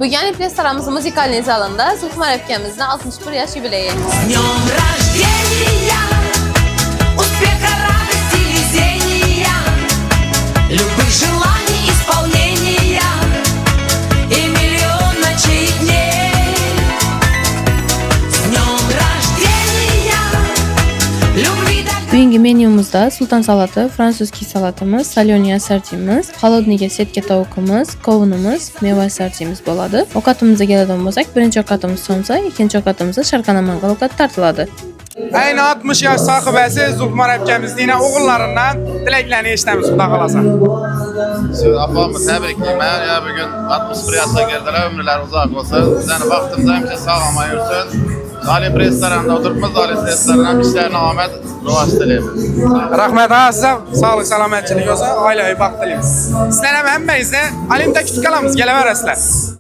Bu yeni restoranımız müzikalniy zalında Zulfumar epkemizin 61 yaş yubileyi. Днем рождения, успеха, радости, везения, любых желаний исполнения и миллион ночей и дней. С днем рождения, любви до Bugünkü menyumuzda sultan salatı, fransuzki salatımız, saloniya sarchimiz, холодныйga setka tovuqimiz, qovunimiz, meva sarchimiz bo'ladi. Ovqatimizga keladigan bo'lsak, birinchi ovqatimiz somsa, ikkinchi ovqatimizda sharqona mangal ovqat tartiladi. Ayni 60 yosh sohibasi Zulfumar epkamizning o'g'illaridan tilaklarni eshitamiz, xudo xolasa. Siz apamı təbriklayman. Ya bugün 61 yaşa girdiler, ömürler uzak olsun. Bizden vaktimiz hemşe sağlama yürüsün. Zalim restoranda oturmuş, zalim restoranda işlerine ahmet ruvaş dileyimiz. Rahmet ha size, sağlık, selametçilik olsun, aileyi baxt dileyimiz. Sizler hem hemmeyize Alim'de kütük kalamiz, geleverasizlar.